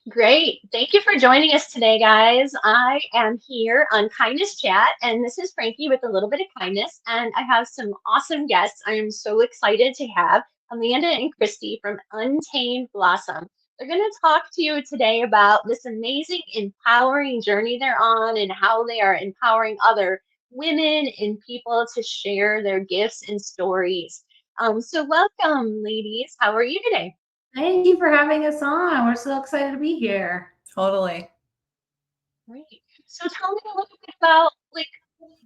Great. Thank you for joining us today, guys. I am here on Kindness Chat, and this is Frankie with a little bit of kindness. And I have some awesome guests. I am so excited to have Amanda and Christy from Untamed Blossom. They're going to talk to you today about this amazing, empowering journey they're on and how they are empowering other women and people to share their gifts and stories. So, welcome, ladies. How are you today? Thank you for having us on. We're so excited to be here. Totally. Great. So tell me a little bit about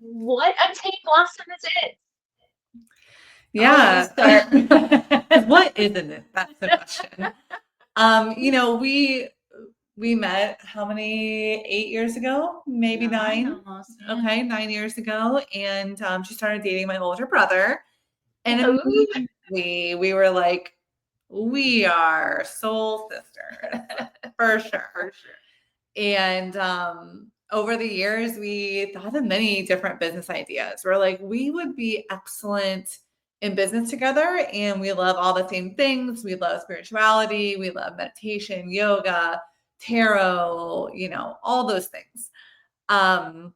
what Untamed Blossom is it? Yeah. Start. What isn't it? That's the question. We met how many, 8 years ago? Maybe 9. Almost, yeah. Okay, 9 years ago. And she started dating my older brother. And Ooh. immediately we were like, we are soul sisters. For sure. And over the years, we thought of many different business ideas. We're like, we would be excellent in business together. And we love all the same things. We love spirituality. We love meditation, yoga, tarot, all those things. It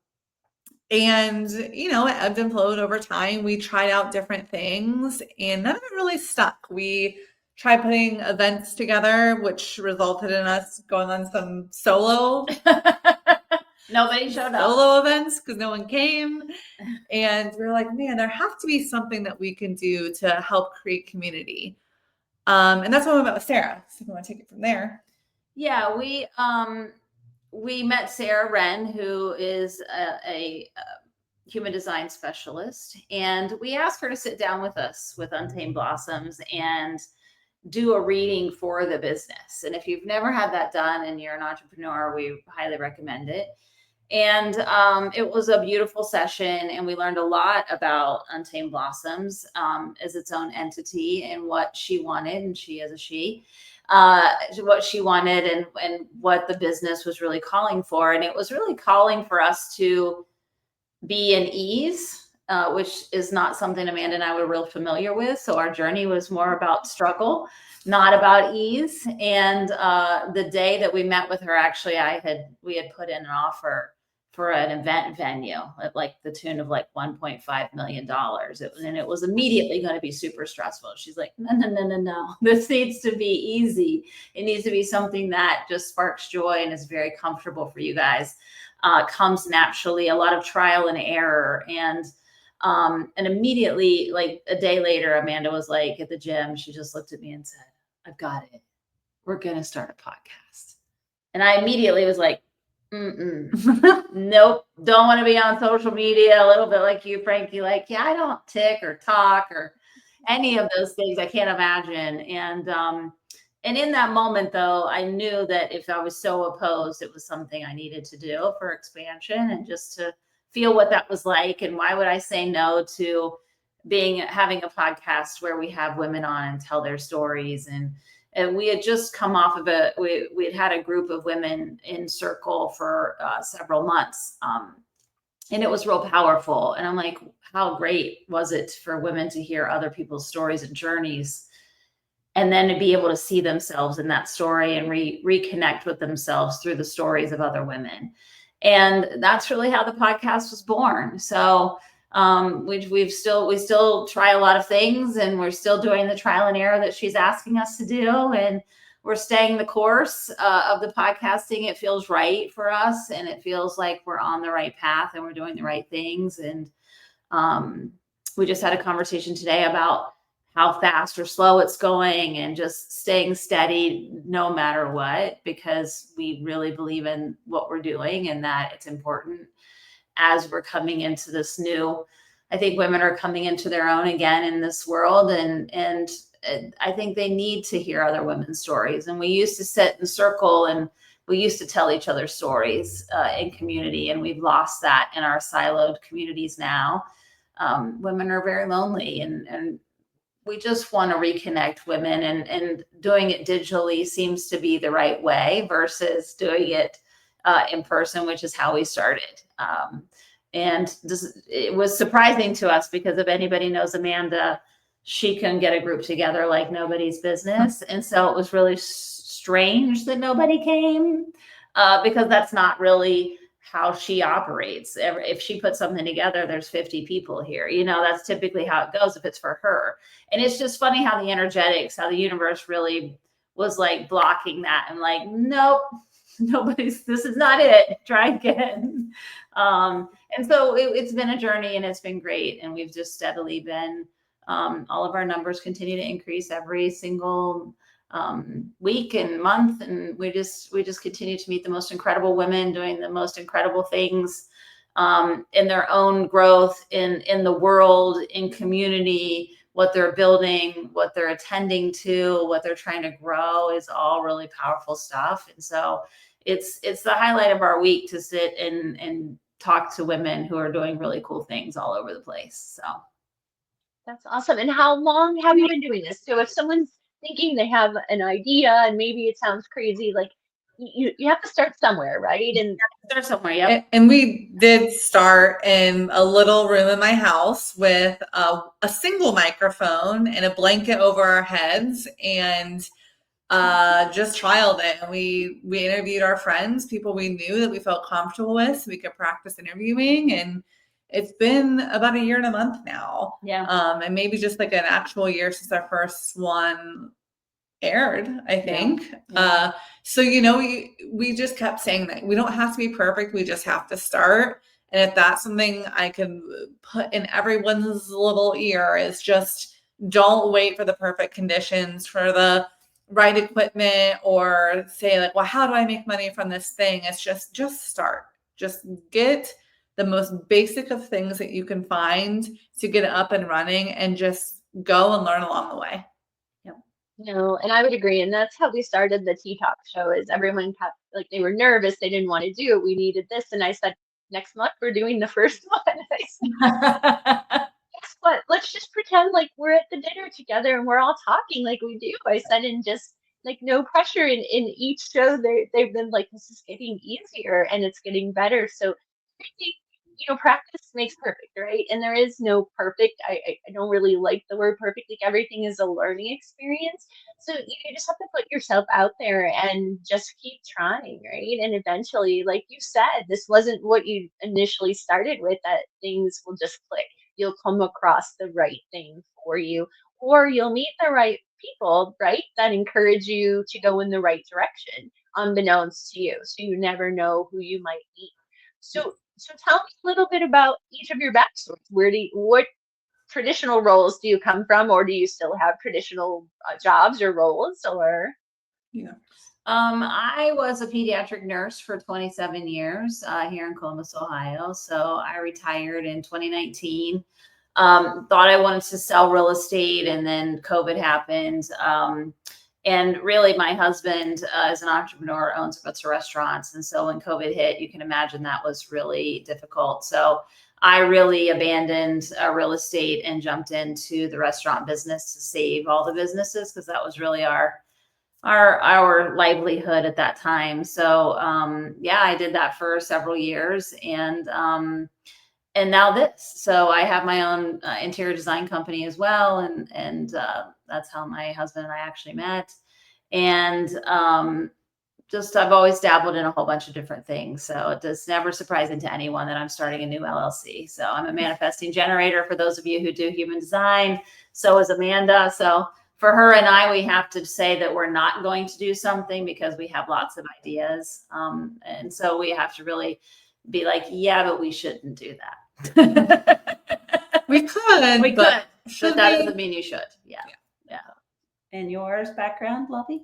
ebbed and flowed over time. We tried out different things and none of it really stuck. We tried putting events together, which resulted in us going on some Nobody showed up. solo events because no one came. And we were like, man, there has to be something that we can do to help create community. And that's when we met with Sarah. So if you want to take it from there. Yeah, we met Sarah Wren, who is a human design specialist, and we asked her to sit down with us with Untamed Blossoms and do a reading for the business. And if you've never had that done and you're an entrepreneur, we highly recommend it. And it was a beautiful session, and we learned a lot about Untamed Blossoms as its own entity and what she wanted, and she as a she, what she wanted and what the business was really calling for. And it was really calling for us to be in ease, which is not something Amanda and I were real familiar with. So our journey was more about struggle, not about ease. And the day that we met with her, actually, we had put in an offer for an event venue at like the tune of like $1.5 million. And it was immediately going to be super stressful. She's like, no. This needs to be easy. It needs to be something that just sparks joy and is very comfortable for you guys. Comes naturally, a lot of trial and error. And immediately, like a day later, Amanda was like at the gym, she just looked at me and said, I've got it. We're going to start a podcast. And I immediately was like, nope, don't want to be on social media. A little bit like you, Frankie, like, yeah, I don't tick or talk or any of those things. I can't imagine. And in that moment, though, I knew that if I was so opposed, it was something I needed to do for expansion and just to feel what that was like. And why would I say no to having a podcast where we have women on and tell their stories? And we had just come off of we had a group of women in circle for several months. And it was real powerful. And I'm like, how great was it for women to hear other people's stories and journeys, and then to be able to see themselves in that story and reconnect with themselves through the stories of other women. And that's really how the podcast was born. So we still try a lot of things, and we're still doing the trial and error that she's asking us to do. And we're staying the course of the podcasting. It feels right for us, and it feels like we're on the right path and we're doing the right things. And we just had a conversation today about how fast or slow it's going and just staying steady no matter what, because we really believe in what we're doing and that it's important as we're coming into this new. I think women are coming into their own again in this world. And I think they need to hear other women's stories. And we used to sit in circle and we used to tell each other stories in community, and we've lost that in our siloed communities now. Women are very lonely, and we just want to reconnect women, and doing it digitally seems to be the right way versus doing it in person, which is how we started. It was surprising to us because if anybody knows Amanda, she can get a group together like nobody's business. And so it was really strange that nobody came, because that's not really how she operates. If she puts something together, there's 50 people here. That's typically how it goes if it's for her. And it's just funny how the energetics, how the universe really was like blocking that and like, nope, this is not it. Try again. And so it's been a journey, and it's been great. And we've just steadily been, all of our numbers continue to increase every single week and month, and we just continue to meet the most incredible women doing the most incredible things in their own growth, in the world, in community. What they're building, what they're attending to, what they're trying to grow is all really powerful stuff. And so it's the highlight of our week to sit and talk to women who are doing really cool things all over the place. So That's awesome. And how long have you been doing this? So if someone's thinking they have an idea and maybe it sounds crazy, like you have to start somewhere, right? And start somewhere. Yep. And we did start in a little room in my house with a single microphone and a blanket over our heads, and just trialed it. And we interviewed our friends, people we knew that we felt comfortable with, so we could practice interviewing. And it's been about a year and a month now. Yeah. And maybe just like an actual year since our first one aired, I think. Yeah. So, we just kept saying that we don't have to be perfect. We just have to start. And if that's something I can put in everyone's little ear, is just don't wait for the perfect conditions, for the right equipment, or say like, well, how do I make money from this thing? It's just start. Just get the most basic of things that you can find to get it up and running, and just go and learn along the way. And I would agree. And that's how we started the Tea Talk show, is everyone kept like, they were nervous. They didn't want to do it. We needed this. And I said, next month we're doing the first one. I said, guess what? Let's just pretend like we're at the dinner together and we're all talking like we do. I said, and just like no pressure in each show. They've been like, this is getting easier and it's getting better. So practice makes perfect, right? And there is no perfect. I don't really like the word perfect. Like, everything is a learning experience. So you just have to put yourself out there and just keep trying, right? And eventually, like you said, this wasn't what you initially started with, that things will just click. You'll come across the right thing for you, or you'll meet the right people, right? That encourage you to go in the right direction, unbeknownst to you. So you never know who you might meet. So tell me a little bit about each of your backstories. What traditional roles do you come from, or do you still have traditional jobs or roles, or? Yeah. I was a pediatric nurse for 27 years here in Columbus, Ohio. So I retired in 2019. Thought I wanted to sell real estate, and then COVID happened. And really, my husband is an entrepreneur, owns a bunch of restaurants. And so when COVID hit, you can imagine that was really difficult. So I really abandoned real estate and jumped into the restaurant business to save all the businesses, because that was really our livelihood at that time. So I did that for several years, and now this. So I have my own interior design company as well, and that's how my husband and I actually met. And I've always dabbled in a whole bunch of different things. So it's never surprising to anyone that I'm starting a new LLC. So I'm a manifesting generator, for those of you who do human design. So is Amanda. So for her and I, we have to say that we're not going to do something because we have lots of ideas. And so we have to really be like, yeah, but we shouldn't do that. We could. But that doesn't mean you should. Yeah. And yours background, Lovey?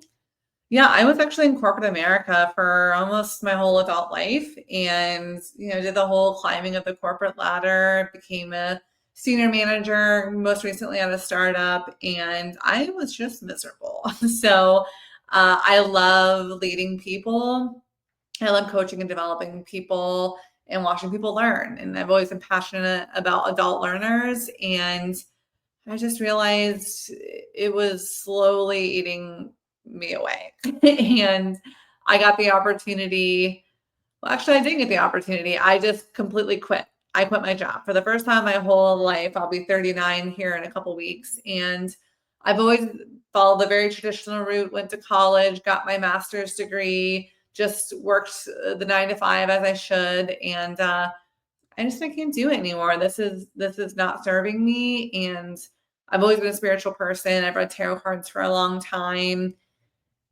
Yeah, I was actually in corporate America for almost my whole adult life, and did the whole climbing of the corporate ladder, became a senior manager, most recently at a startup, and I was just miserable. So I love leading people. I love coaching and developing people and watching people learn. And I've always been passionate about adult learners, and I just realized it was slowly eating me away. And I got the opportunity. Well, actually, I didn't get the opportunity. I just completely quit. I quit my job for the first time in my whole life. I'll be 39 here in a couple weeks. And I've always followed the very traditional route, went to college, got my master's degree, just worked the 9 to 5 as I should. And I can't do it anymore. This is not serving me. And I've always been a spiritual person. I've read tarot cards for a long time.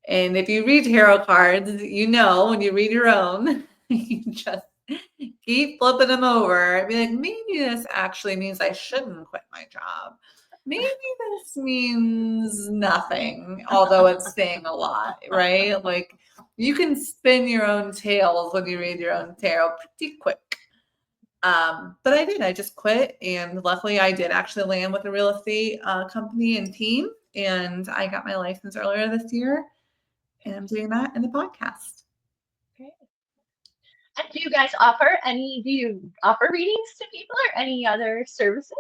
And if you read tarot cards, you know, when you read your own, you just keep flipping them over and be like, maybe this actually means I shouldn't quit my job. Maybe this means nothing, although it's saying a lot, right? Like you can spin your own tales when you read your own tarot pretty quick. But I just quit. And luckily I did actually land with a real estate company and team. And I got my license earlier this year. And I'm doing that in the podcast. Great. And do you offer readings to people or any other services?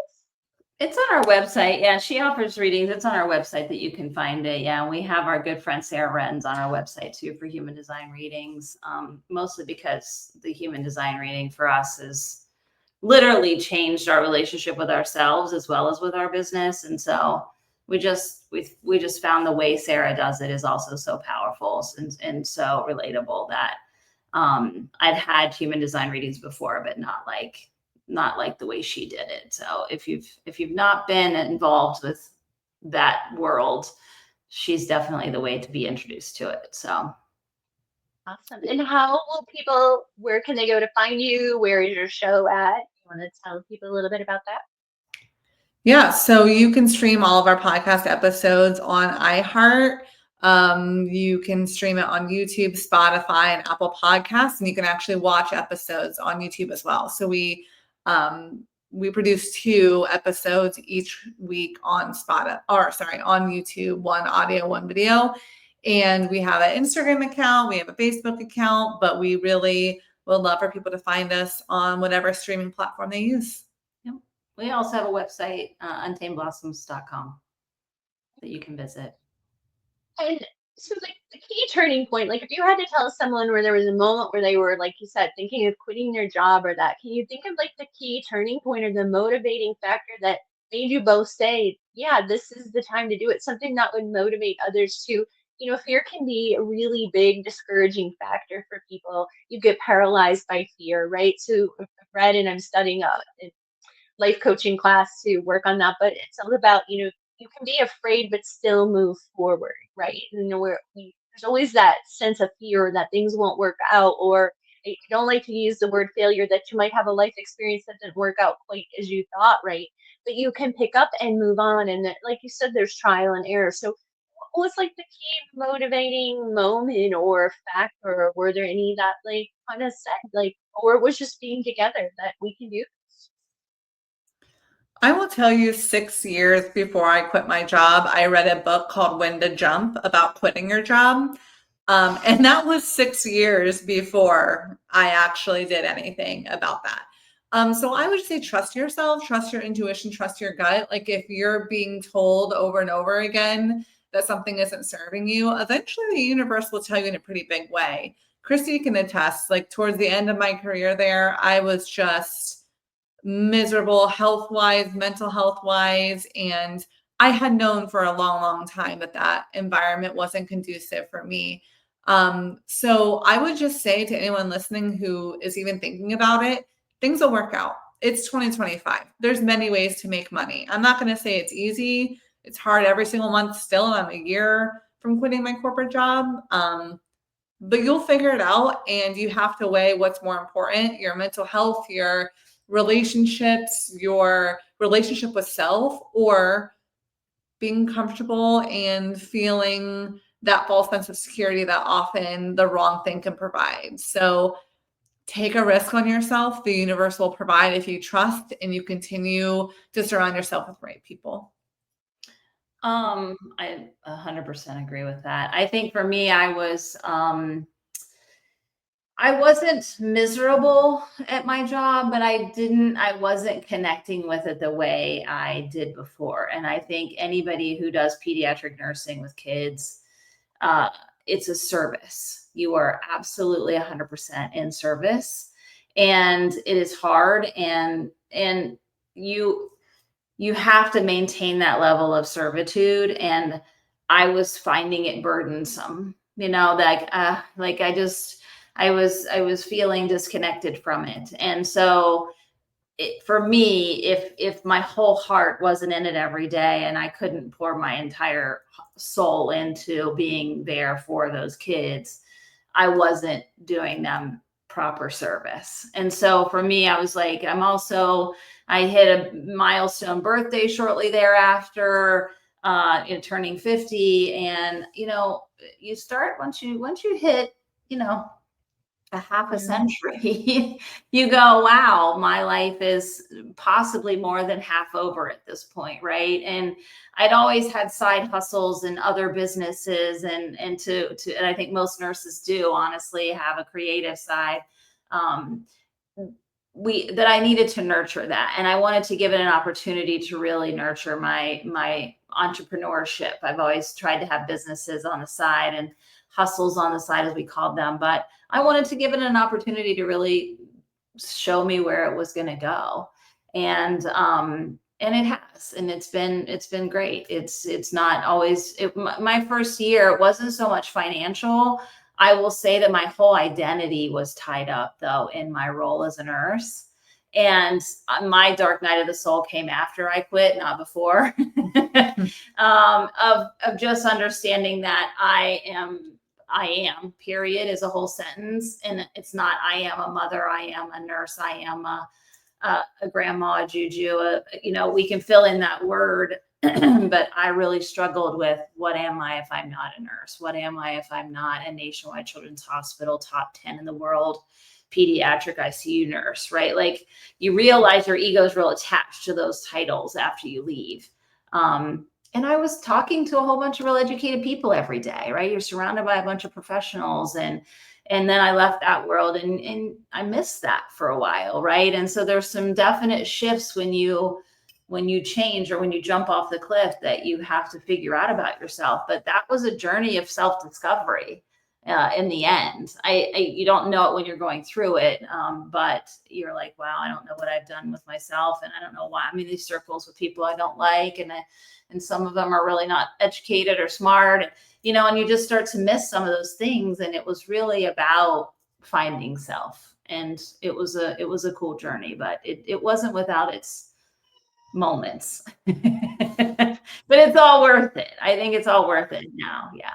It's on our website. Yeah, she offers readings. It's on our website that you can find it. Yeah, and we have our good friend Sarah Renz on our website too for human design readings, mostly because the human design reading for us has literally changed our relationship with ourselves as well as with our business. And so we just found the way Sarah does it is also so powerful and so relatable that I've had human design readings before, but not like the way she did it. So if you've not been involved with that world, she's definitely the way to be introduced to it. So Awesome. And where can they go to find you? Where is your show at? You want to tell people a little bit about that? Yeah, so you can stream all of our podcast episodes on iHeart. You can stream it on YouTube, Spotify, and Apple Podcasts, and you can actually watch episodes on YouTube as well. So we produce 2 episodes each week on on YouTube, 1 audio, 1 video. And we have an Instagram account, we have a Facebook account, but we really would love for people to find us on whatever streaming platform they use. Yep. We also have a website, untamedblossoms.com, that you can visit. And so like the key turning point, like if you had to tell someone where there was a moment where they were, like you said, thinking of quitting their job or that, can you think of like the key turning point or the motivating factor that made you both say, yeah, this is the time to do it? Something that would motivate others to, fear can be a really big discouraging factor for people. You get paralyzed by fear, right? So I've read and I'm studying a life coaching class to work on that, but it's all about, you can be afraid but still move forward, right? There's always that sense of fear that things won't work out, or I don't like to use the word failure, that you might have a life experience that didn't work out quite as you thought, right? But you can pick up and move on, and like you said, there's trial and error. So what was like the key motivating moment or factor, or were there any that like kind of said like, or it was just being together that we can do this? I will tell you, 6 years before I quit my job, I read a book called When to Jump about quitting your job. And that was 6 years before I actually did anything about that. So I would say trust yourself, trust your intuition, trust your gut. Like if you're being told over and over again that something isn't serving you, eventually the universe will tell you in a pretty big way. Christi can attest, like towards the end of my career there, I was just miserable health-wise, mental health-wise. And I had known for a long, long time that environment wasn't conducive for me. So I would just say to anyone listening who is even thinking about it, things will work out. It's 2025. There's many ways to make money. I'm not going to say it's easy. It's hard every single month still, and I'm a year from quitting my corporate job. But you'll figure it out, and you have to weigh what's more important, your mental health, your relationships, your relationship with self, or being comfortable and feeling that false sense of security that often the wrong thing can provide. So take a risk on yourself. The universe will provide if you trust and you continue to surround yourself with the right people. I 100% agree with that. I think for me, I wasn't miserable at my job, but I wasn't connecting with it the way I did before. And I think anybody who does pediatric nursing with kids, it's a service. You are absolutely 100% in service, and it is hard. And you you have to maintain that level of servitude. And I was finding it burdensome, like I was feeling disconnected from it. And so for me, if my whole heart wasn't in it every day and I couldn't pour my entire soul into being there for those kids, I wasn't doing them proper service. And so for me, I was like, I hit a milestone birthday shortly thereafter, turning 50. And, you start once you hit, a half a century, you go, wow, my life is possibly more than half over at this point, right? And I'd always had side hustles and other businesses, and I think most nurses do honestly have a creative side. That I needed to nurture that, and I wanted to give it an opportunity to really nurture my entrepreneurship. I've always tried to have businesses on the side and hustles on the side, as we called them, but I wanted to give it an opportunity to really show me where it was going to go. And it has, and it's been great. It's not always my first year. It wasn't so much financial. I will say that my whole identity was tied up though in my role as a nurse. And my dark night of the soul came after I quit, not before. Of just understanding that I am, period, is a whole sentence. And it's not, I am a mother, I am a nurse, I am a grandma, a juju, we can fill in that word. But I really struggled with, what am I if I'm not a nurse? What am I if I'm not a Nationwide Children's Hospital top 10 in the world pediatric ICU nurse, right? Like, you realize your ego is real attached to those titles after you leave. And I was talking to a whole bunch of real educated people every day, right? You're surrounded by a bunch of professionals. And then I left that world, and I missed that for a while, right? And so there's some definite shifts when you change, or when you jump off the cliff, that you have to figure out about yourself. But that was a journey of self-discovery. In the end, you don't know it when you're going through it, but you're like, wow, I don't know what I've done with myself, and I don't know why I'm in these circles with people I don't like, and some of them are really not educated or smart, and you just start to miss some of those things. And it was really about finding self, and it was a cool journey, but it wasn't without its moments. But it's all worth it. I think it's all worth it now. Yeah.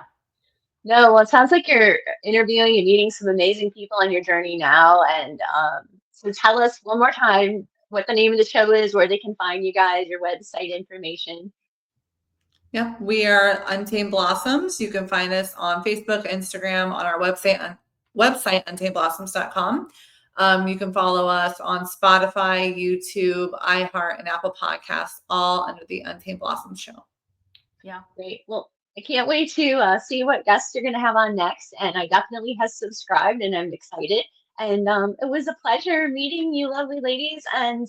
No, well, it sounds like you're interviewing and meeting some amazing people on your journey now. And so tell us one more time what the name of the show is, where they can find you guys, your website information. Yep, we are Untamed Blossoms. You can find us on Facebook, Instagram, on our website, untailedblossoms.com. You can follow us on Spotify, YouTube, iHeart, and Apple Podcasts, all under the Untamed Blossoms show. Yeah, great. Well, I can't wait to see what guests you're going to have on next. And I definitely have subscribed, and I'm excited. And it was a pleasure meeting you, lovely ladies. And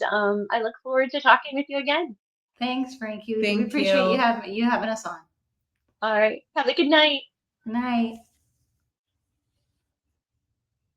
I look forward to talking with you again. Thanks, Frankie. We Thank appreciate you. you having us on. All right. Have a good night. Night.